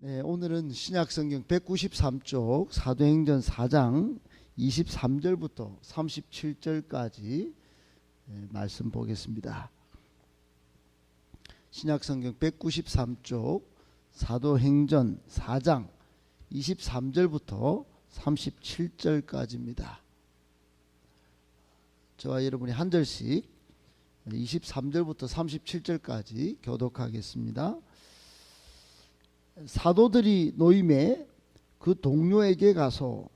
네, 오늘은 신약성경 193쪽 사도행전 4장 23절부터 37절까지 말씀 보겠습니다. 신약성경 193쪽 사도행전 4장 23절부터 37절까지입니다. 저와 여러분이 한 절씩 23절부터 37절까지 교독하겠습니다. 사도들이 노임에 그 동료에게 가서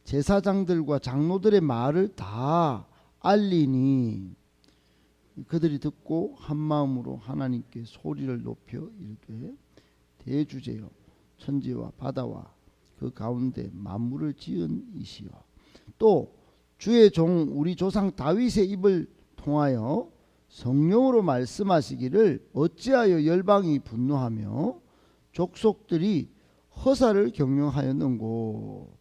제사장들과 장로들의 말을 다 알리니 그들이 듣고 한 마음으로 하나님께 소리를 높여 이르되 대주제여 천지와 바다와 그 가운데 만물을 지은 이시여 또 주의 종 우리 조상 다윗의 입을 통하여 성령으로 말씀하시기를 어찌하여 열방이 분노하며 족속들이 허사를 경영하였는고.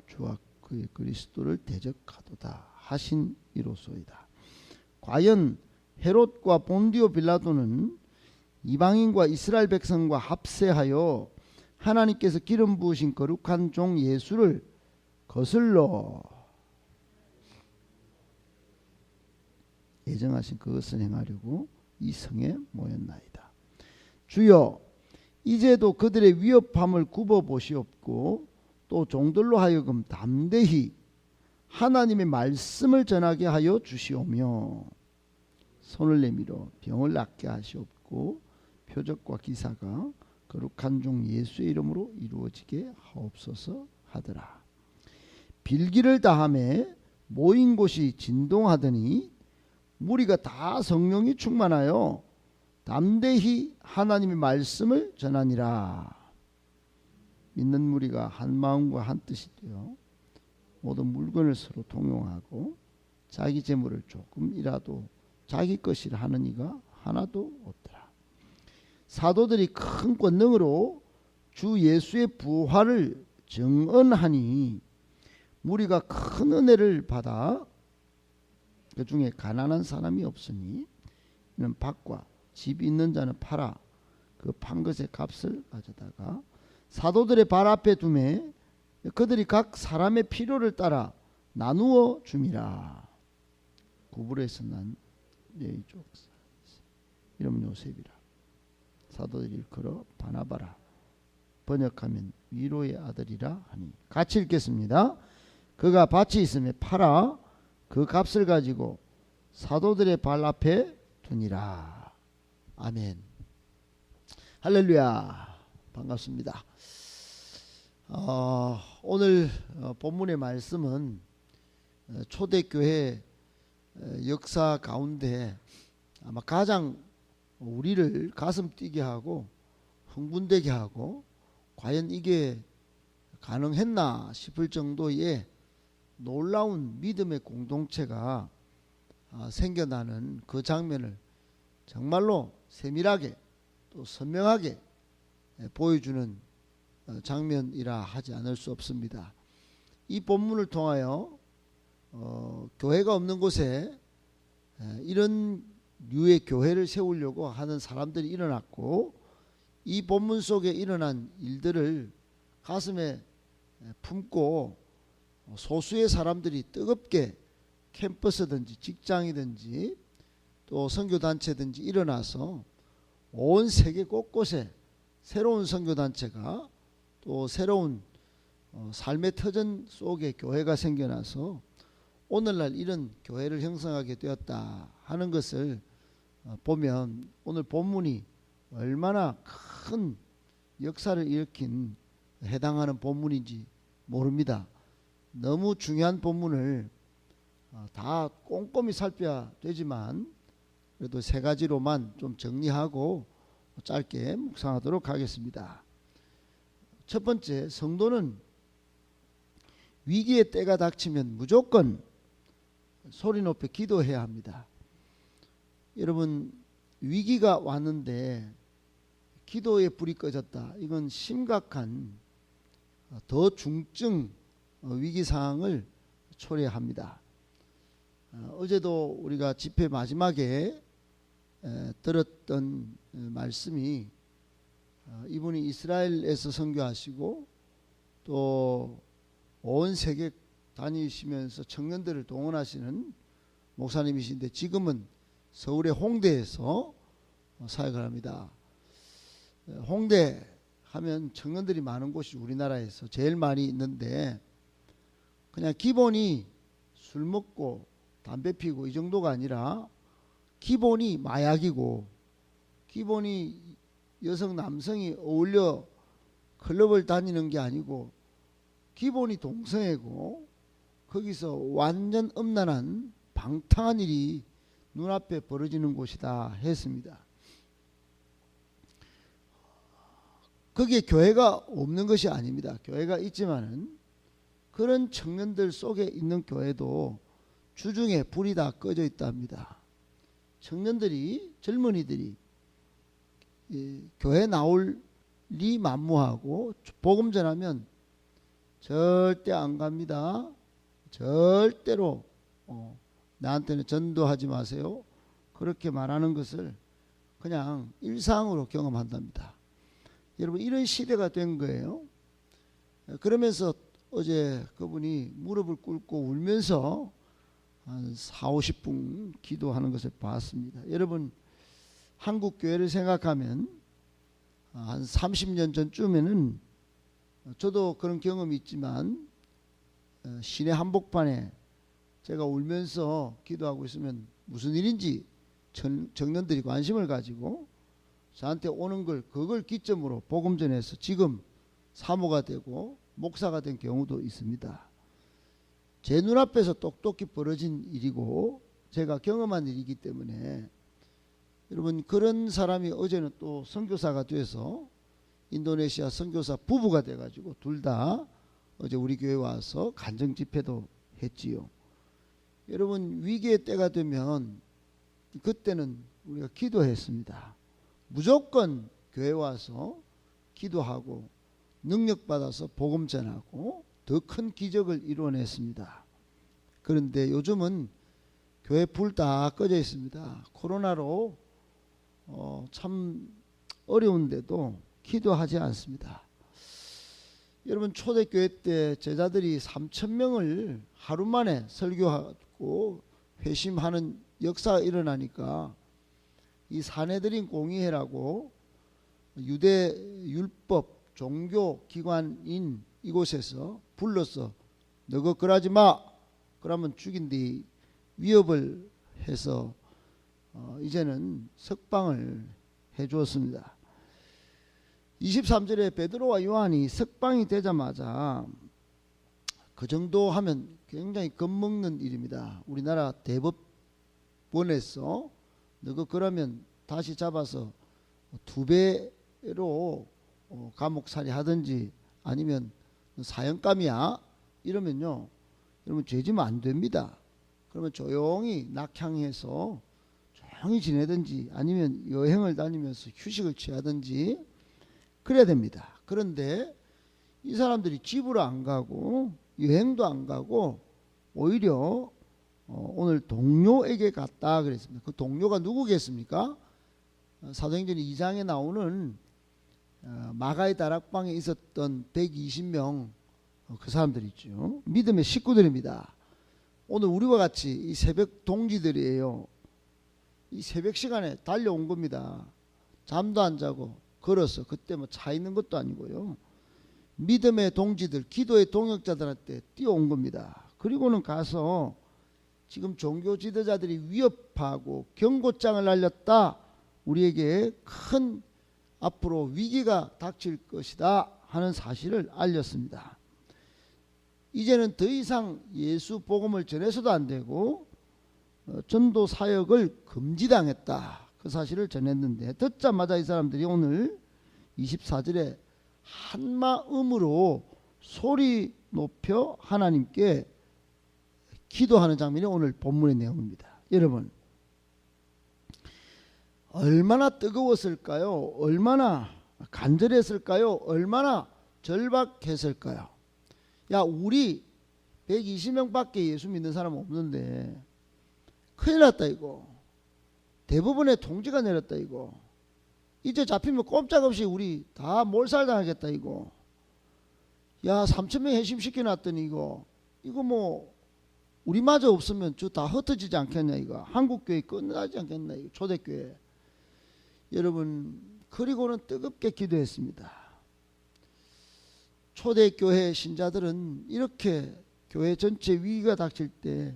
주와 그의 그리스도를 대적하도다 하신 이로소이다. 과연 헤롯과 본디오 빌라도는 이방인과 이스라엘 백성과 합세하여 하나님께서 기름 부으신 거룩한 종 예수를 거슬러 예정하신 그것을 행하려고 이 성에 모였나이다. 주여 이제도 그들의 위협함을 굽어 보시옵고 또 종들로 하여금 담대히 하나님의 말씀을 전하게 하여 주시오며 손을 내밀어 병을 낫게 하시옵고 표적과 기사가 거룩한 종 예수의 이름으로 이루어지게 하옵소서 하더라. 빌기를 다하매 모인 곳이 진동하더니 무리가 다 성령이 충만하여 담대히 하나님의 말씀을 전하니라. 믿는 무리가 한 마음과 한 뜻이 되어 모든 물건을 서로 통용하고 자기 재물을 조금이라도 자기 것이라 하는 이가 하나도 없더라. 사도들이 큰 권능으로 주 예수의 부활을 증언하니 무리가 큰 은혜를 받아 그 중에 가난한 사람이 없으니 이는 밭과 집 있는 자는 팔아 그 판 것의 값을 가져다가 사도들의 발 앞에 두매 그들이 각 사람의 필요를 따라 나누어 줌이라. 구불에서 난 레위 족사 이름 요셉이라. 사도들이 일컬어 바나바라 번역하면 위로의 아들이라 하니. 같이 읽겠습니다. 그가 밭이 있음에 팔아 그 값을 가지고 사도들의 발 앞에 두니라. 아멘. 할렐루야. 반갑습니다. 오늘 본문의 말씀은 초대교회 역사 가운데 아마 가장 우리를 가슴 뛰게 하고 흥분되게 하고 과연 이게 가능했나 싶을 정도의 놀라운 믿음의 공동체가 생겨나는 그 장면을 정말로 세밀하게 또 선명하게 보여주는 장면이라 하지 않을 수 없습니다. 이 본문을 통하여 교회가 없는 곳에 이런 류의 교회를 세우려고 하는 사람들이 일어났고 이 본문 속에 일어난 일들을 가슴에 품고 소수의 사람들이 뜨겁게 캠퍼스든지 직장이든지 또 선교단체든지 일어나서 온 세계 곳곳에 새로운 선교단체가 또 새로운 삶의 터전 속에 교회가 생겨나서 오늘날 이런 교회를 형성하게 되었다 하는 것을 보면 오늘 본문이 얼마나 큰 역사를 일으킨 해당하는 본문인지 모릅니다. 너무 중요한 본문을 다 꼼꼼히 살펴야 되지만 그래도 세 가지로만 좀 정리하고 짧게 묵상하도록 하겠습니다. 첫 번째, 성도는 위기의 때가 닥치면 무조건 소리 높여 기도해야 합니다. 여러분, 위기가 왔는데 기도의 불이 꺼졌다. 이건 심각한 더 중증 위기 상황을 초래합니다. 어제도 우리가 집회 마지막에 들었던 말씀이 이분이 이스라엘에서 선교하시고 또 온 세계 다니시면서 청년들을 동원하시는 목사님이신데 지금은 서울의 홍대에서 사역을 합니다. 홍대 하면 청년들이 많은 곳이 우리나라에서 제일 많이 있는데 그냥 기본이 술 먹고 담배 피고 이 정도가 아니라 기본이 마약이고 기본이 여성 남성이 어울려 클럽을 다니는 게 아니고 기본이 동성애고 거기서 완전 음란한 방탕한 일이 눈앞에 벌어지는 곳이다 했습니다. 거기에 교회가 없는 것이 아닙니다. 교회가 있지만은 그런 청년들 속에 있는 교회도 주중에 불이 다 꺼져 있답니다. 청년들이 젊은이들이 교회 나올리 만무하고 복음 전하면 절대 안 갑니다. 절대로 나한테는 전도하지 마세요. 그렇게 말하는 것을 그냥 일상으로 경험한답니다. 여러분 이런 시대가 된 거예요. 그러면서 어제 그분이 무릎을 꿇고 울면서 한 40-50분 기도하는 것을 봤습니다. 여러분 한국 교회를 생각하면 한 30년 전쯤에는 저도 그런 경험이 있지만 시내 한복판에 제가 울면서 기도하고 있으면 무슨 일인지 청년들이 관심을 가지고 저한테 오는 걸 그걸 기점으로 복음 전해서 지금 사모가 되고 목사가 된 경우도 있습니다. 제 눈앞에서 똑똑히 벌어진 일이고 제가 경험한 일이기 때문에 여러분 그런 사람이 어제는 또 선교사가 돼서 인도네시아 선교사 부부가 돼가지고 둘 다 어제 우리 교회 와서 간증 집회도 했지요. 여러분 위기의 때가 되면 그때는 우리가 기도했습니다. 무조건 교회 와서 기도하고 능력 받아서 복음 전하고 더 큰 기적을 이루어냈습니다. 그런데 요즘은 교회 불 다 꺼져 있습니다. 코로나로 참 어려운데도 기도하지 않습니다. 여러분 초대교회 때 제자들이 3,000명을 하루 만에 설교하고 회심하는 역사가 일어나니까 이 사내들인 공의회라고 유대 율법 종교 기관인 이곳에서 불러서 너거 그러지 마 그러면 죽인뒤 위협을 해서 이제는 석방을 해 주었습니다. 23절에 베드로와 요한이 석방이 되자마자 그 정도 하면 굉장히 겁먹는 일입니다. 우리나라 대법원에서 너거 그러면 다시 잡아서 2배로 감옥살이 하든지 아니면 사형감이야 이러면요 여러분 죄지면 안 됩니다. 그러면 조용히 낙향해서 조용히 지내든지 아니면 여행을 다니면서 휴식을 취하든지 그래야 됩니다. 그런데 이 사람들이 집으로 안 가고 여행도 안 가고 오히려 오늘 동료에게 갔다 그랬습니다. 그 동료가 누구겠습니까? 사도행전 2장에 나오는 마가의 다락방에 있었던 120명 그 사람들 있죠. 믿음의 식구들입니다. 오늘 우리와 같이 이 새벽 동지들이에요. 이 새벽 시간에 달려온 겁니다. 잠도 안 자고 걸어서 그때 뭐 차 있는 것도 아니고요. 믿음의 동지들, 기도의 동역자들한테 뛰어온 겁니다. 그리고는 가서 지금 종교 지도자들이 위협하고 경고장을 날렸다. 우리에게 큰 앞으로 위기가 닥칠 것이다 하는 사실을 알렸습니다. 이제는 더 이상 예수 복음을 전해서도 안 되고 전도 사역을 금지당했다. 그 사실을 전했는데 듣자마자 이 사람들이 오늘 24절에 한마음으로 소리 높여 하나님께 기도하는 장면이 오늘 본문의 내용입니다. 여러분 얼마나 뜨거웠을까요? 얼마나 간절했을까요? 얼마나 절박했을까요? 야 우리 120명밖에 예수 믿는 사람 없는데 큰일 났다 이거. 대부분의 통지가 내렸다 이거. 이제 잡히면 꼼짝없이 우리 다 몰살당하겠다 이거. 야 3,000명 해심시켜놨더니 이거 뭐 우리마저 없으면 저 다 흩어지지 않겠냐 이거. 한국교회 끝나지 않겠나 이거. 초대교회. 여러분 그리고는 뜨겁게 기도했습니다. 초대교회 신자들은 이렇게 교회 전체 위기가 닥칠 때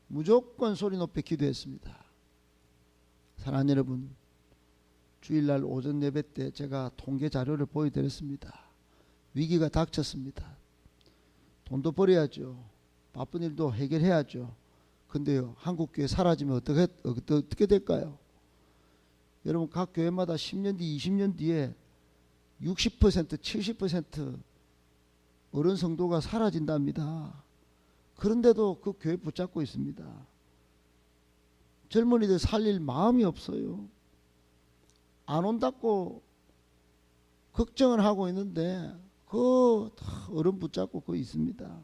무조건 소리 높여 기도했습니다. 사랑하는 여러분, 주일날 오전 예배 때 제가 통계 자료를 보여드렸습니다. 위기가 닥쳤습니다. 돈도 벌어야죠. 바쁜 일도 해결해야죠. 근데요, 한국교회 사라지면 어떻게 될까요? 여러분 각 교회마다 10년 뒤 20년 뒤에 60% 70% 어른 성도가 사라진답니다. 그런데도 그 교회 붙잡고 있습니다. 젊은이들 살릴 마음이 없어요. 안 온다고 걱정을 하고 있는데 그 어른 붙잡고 그 있습니다.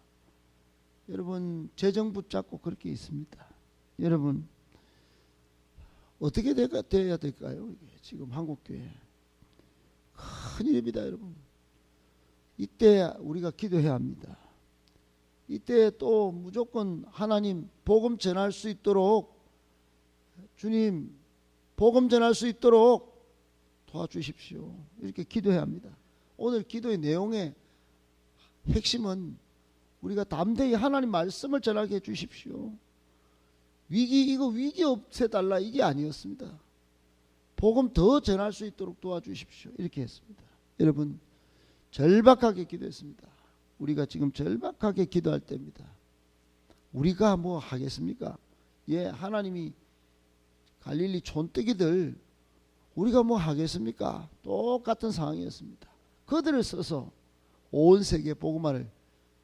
여러분 재정 붙잡고 그렇게 있습니다. 여러분 어떻게 돼야 될까요? 이게 지금 한국교회 큰일입니다. 여러분 이때 우리가 기도해야 합니다. 이때 또 무조건 하나님 복음 전할 수 있도록 주님 복음 전할 수 있도록 도와주십시오. 이렇게 기도해야 합니다. 오늘 기도의 내용의 핵심은 우리가 담대히 하나님 말씀을 전하게 해주십시오. 위기 없애달라 이게 아니었습니다. 복음 더 전할 수 있도록 도와주십시오. 이렇게 했습니다. 여러분 절박하게 기도했습니다. 우리가 지금 절박하게 기도할 때입니다. 우리가 뭐 하겠습니까? 예, 하나님이 갈릴리 촌뜨기들 우리가 뭐 하겠습니까? 똑같은 상황이었습니다. 그들을 써서 온 세계 복음화를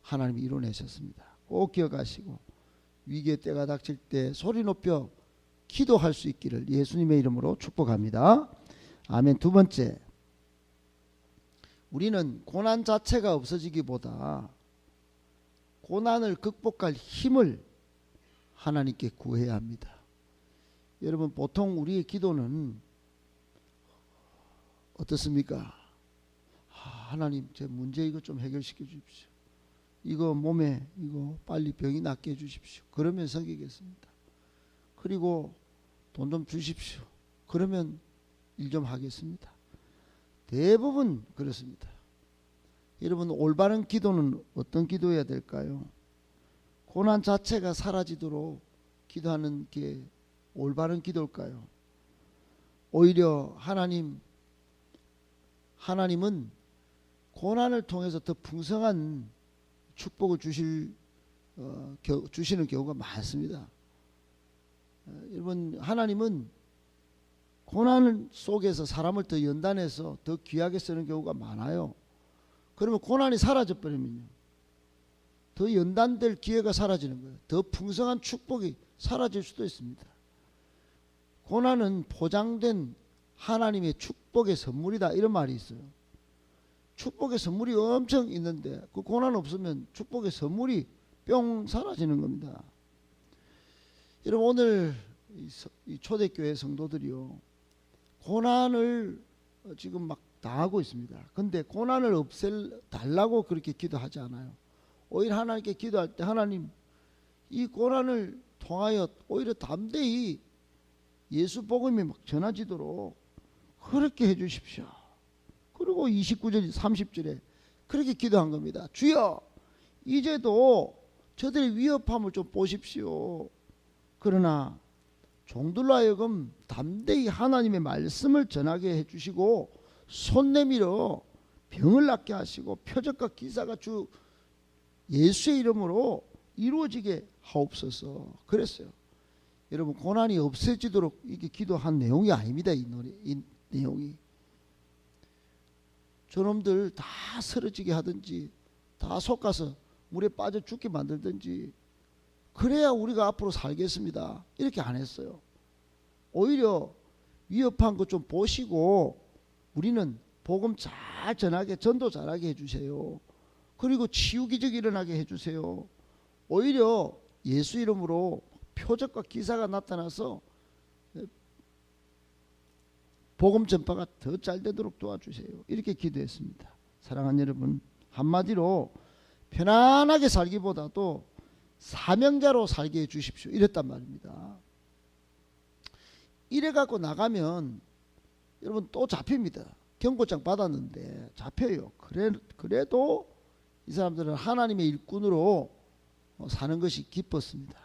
하나님이 이뤄내셨습니다. 꼭 기억하시고 위기의 때가 닥칠 때 소리 높여 기도할 수 있기를 예수님의 이름으로 축복합니다. 아멘. 두 번째, 우리는 고난 자체가 없어지기보다 고난을 극복할 힘을 하나님께 구해야 합니다. 여러분 보통 우리의 기도는 어떻습니까? 하나님 제 문제 이거 좀 해결시켜 주십시오. 이거 몸에 이거 빨리 병이 낫게 해주십시오. 그러면 섬기겠습니다. 그리고 돈 좀 주십시오. 그러면 일 좀 하겠습니다. 대부분 그렇습니다. 여러분 올바른 기도는 어떤 기도해야 될까요? 고난 자체가 사라지도록 기도하는 게 올바른 기도일까요? 오히려 하나님은 고난을 통해서 더 풍성한 축복을 주시는 경우가 많습니다. 여러분 하나님은 고난 속에서 사람을 더 연단해서 더 귀하게 쓰는 경우가 많아요. 그러면 고난이 사라져 버리면요, 더 연단될 기회가 사라지는 거예요. 더 풍성한 축복이 사라질 수도 있습니다. 고난은 포장된 하나님의 축복의 선물이다 이런 말이 있어요. 축복의 선물이 엄청 있는데 그 고난 없으면 축복의 선물이 뿅 사라지는 겁니다. 여러분 오늘 이 초대교회 성도들이요, 고난을 지금 막 당하고 있습니다. 근데 고난을 없애달라고 그렇게 기도하지 않아요. 오히려 하나님께 기도할 때 하나님 이 고난을 통하여 오히려 담대히 예수 복음이 막 전해지도록 그렇게 해주십시오. 그리고 29절 30절에 그렇게 기도한 겁니다. 주여 이제도 저들의 위협함을 좀 보십시오. 그러나 종들로 하여금 담대히 하나님의 말씀을 전하게 해주시고 손 내밀어 병을 낫게 하시고 표적과 기사가 주 예수의 이름으로 이루어지게 하옵소서. 그랬어요. 여러분 고난이 없어지도록 이게 기도한 내용이 아닙니다. 이 내용이 저놈들 다 쓰러지게 하든지 다 속가서 물에 빠져 죽게 만들든지 그래야 우리가 앞으로 살겠습니다. 이렇게 안 했어요. 오히려 위협한 거 좀 보시고 우리는 복음 잘 전하게 전도 잘하게 해주세요. 그리고 치유 기적이 일어나게 해주세요. 오히려 예수 이름으로 표적과 기사가 나타나서 복음 전파가 더 잘 되도록 도와주세요. 이렇게 기도했습니다. 사랑하는 여러분, 한마디로 편안하게 살기보다도 사명자로 살게 해주십시오. 이랬단 말입니다. 이래갖고 나가면 여러분 또 잡힙니다. 경고장 받았는데 잡혀요. 그래도 이 사람들은 하나님의 일꾼으로 사는 것이 기뻤습니다.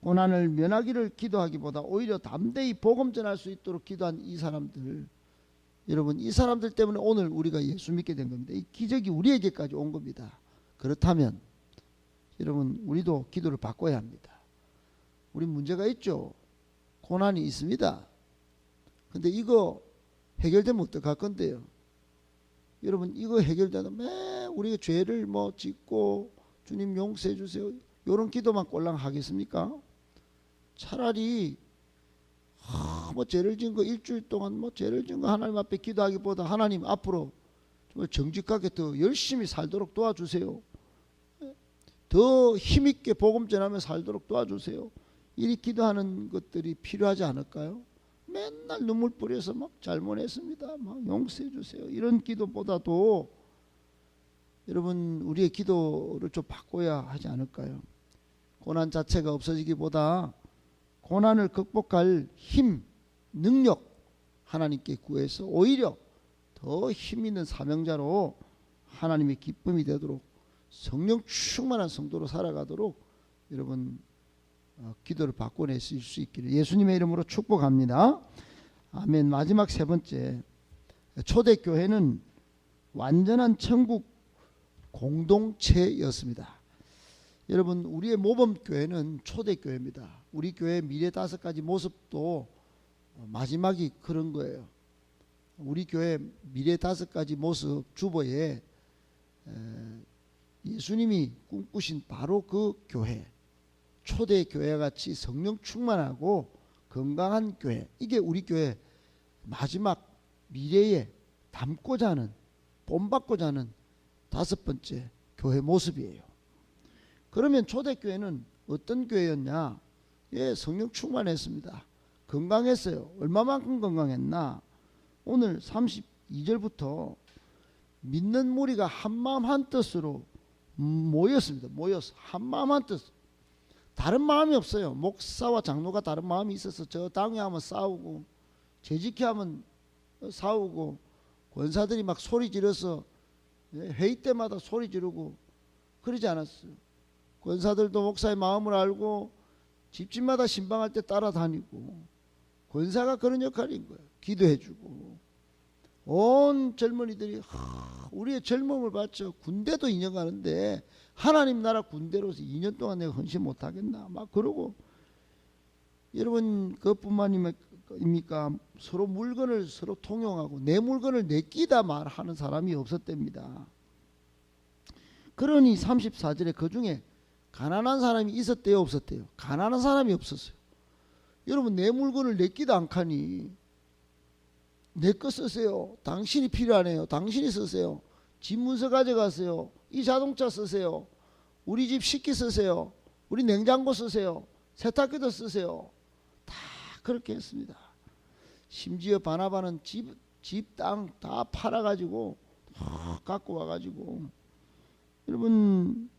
고난을 면하기를 기도하기보다 오히려 담대히 복음 전할 수 있도록 기도한 이 사람들, 여러분 이 사람들 때문에 오늘 우리가 예수 믿게 된 겁니다. 이 기적이 우리에게까지 온 겁니다. 그렇다면 여러분 우리도 기도를 바꿔야 합니다. 우리 문제가 있죠. 고난이 있습니다. 근데 이거 해결되면 어떡할 건데요? 여러분 이거 해결되면 매 우리가 죄를 뭐 짓고 주님 용서해 주세요, 이런 기도만 꼴랑 하겠습니까? 차라리 뭐 죄를 지은 거 일주일 동안 뭐 죄를 지은 거 하나님 앞에 기도하기보다 하나님 앞으로 정말 정직하게 더 열심히 살도록 도와주세요. 더 힘있게 복음 전하며 살도록 도와주세요. 이리 기도하는 것들이 필요하지 않을까요? 맨날 눈물 뿌려서 막 잘못했습니다, 막 용서해 주세요, 이런 기도보다도 여러분 우리의 기도를 좀 바꿔야 하지 않을까요? 고난 자체가 없어지기보다 고난을 극복할 힘, 능력 하나님께 구해서 오히려 더 힘있는 사명자로 하나님의 기쁨이 되도록 성령 충만한 성도로 살아가도록 여러분 기도를 바꿔내실 수 있기를 예수님의 이름으로 축복합니다. 아멘. 마지막 세 번째, 초대교회는 완전한 천국 공동체였습니다. 여러분 우리의 모범교회는 초대교회입니다. 우리 교회 미래 5가지 모습도 마지막이 그런 거예요. 우리 교회 미래 5가지 모습 주보에 예수님이 꿈꾸신 바로 그 교회, 초대교회 같이 성령 충만하고 건강한 교회, 이게 우리 교회 마지막 미래에 담고자 하는, 본받고자 하는 5번째 교회 모습이에요. 그러면 초대교회는 어떤 교회였냐? 예, 성령 충만했습니다. 건강했어요. 얼마만큼 건강했나? 오늘 32절부터 믿는 무리가 한마음 한뜻으로 모였습니다. 모여서 한마음 한뜻, 다른 마음이 없어요. 목사와 장로가 다른 마음이 있어서 저 당회하면 싸우고 재직회하면 싸우고 권사들이 막 소리 지르서 회의 때마다 소리 지르고 그러지 않았어요. 권사들도 목사의 마음을 알고 집집마다 신방할 때 따라다니고, 권사가 그런 역할인 거예요. 기도해주고. 온 젊은이들이 우리의 젊음을 바쳐 군대도 2년 가는데 하나님 나라 군대로서 2년 동안 내가 헌신 못하겠나 막 그러고. 여러분 그것뿐만입니까? 서로 물건을 서로 통용하고 내 물건을 내끼다 말하는 사람이 없었답니다. 그러니 34절에 그 중에 가난한 사람이 있었대요, 없었대요? 가난한 사람이 없었어요. 여러분 내 물건을 내끼다 않카니 내 거 쓰세요. 당신이 필요하네요. 당신이 쓰세요. 집 문서 가져가세요. 이 자동차 쓰세요. 우리 집 식기 쓰세요. 우리 냉장고 쓰세요. 세탁기도 쓰세요. 다 그렇게 했습니다. 심지어 바나바는 집 땅 다 팔아가지고 갖고 와가지고 여러분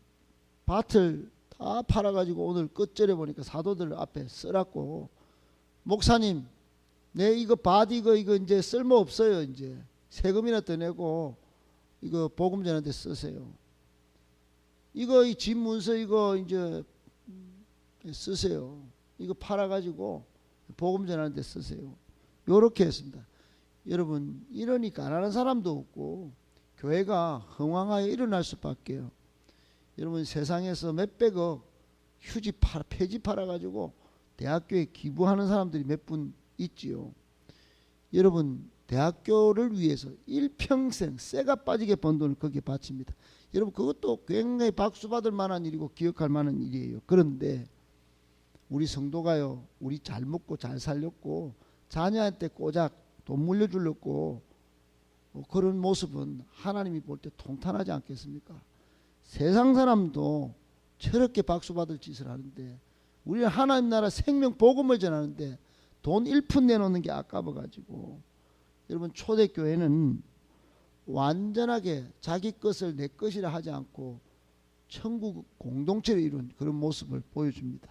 밭을 다 팔아가지고 오늘 끝절에 보니까 사도들 앞에 써놨고, 목사님 내 이거 밭 이거 이제 쓸모 없어요. 이제 세금이나 더 내고 이거 복음 전하는데 쓰세요. 이거 이 집 문서 이거 이제 쓰세요. 이거 팔아가지고 복음 전하는데 쓰세요. 요렇게 했습니다. 여러분 이러니 가난한 사람도 없고 교회가 흥왕하여 일어날 수밖에요. 여러분 세상에서 몇백억 휴지 폐지 팔아가지고 대학교에 기부하는 사람들이 몇 분 있지요. 여러분 대학교를 위해서 일평생 쇠가 빠지게 번 돈을 거기에 바칩니다. 여러분 그것도 굉장히 박수 받을 만한 일이고 기억할 만한 일이에요. 그런데 우리 성도가요, 우리 잘 먹고 잘 살렸고 자녀한테 꼬작 돈 물려주려고 그런 모습은 하나님이 볼 때 통탄하지 않겠습니까? 세상 사람도 저렇게 박수 받을 짓을 하는데 우리는 하나님 나라 생명 복음을 전하는데 돈 1푼 내놓는 게 아까워 가지고. 여러분, 초대교회는 완전하게 자기 것을 내 것이라 하지 않고 천국 공동체를 이룬 그런 모습을 보여줍니다.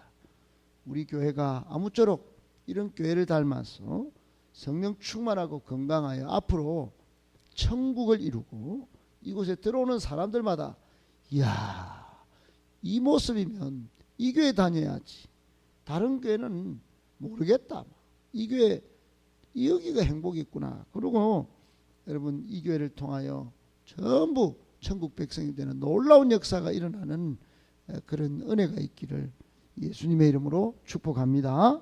우리 교회가 아무쪼록 이런 교회를 닮아서 성령 충만하고 건강하여 앞으로 천국을 이루고 이곳에 들어오는 사람들마다 이야, 이 모습이면 이 교회 다녀야지, 다른 교회는 모르겠다, 이 교회 여기가 행복이 있구나, 그리고 여러분 이 교회를 통하여 전부 천국 백성이 되는 놀라운 역사가 일어나는 그런 은혜가 있기를 예수님의 이름으로 축복합니다.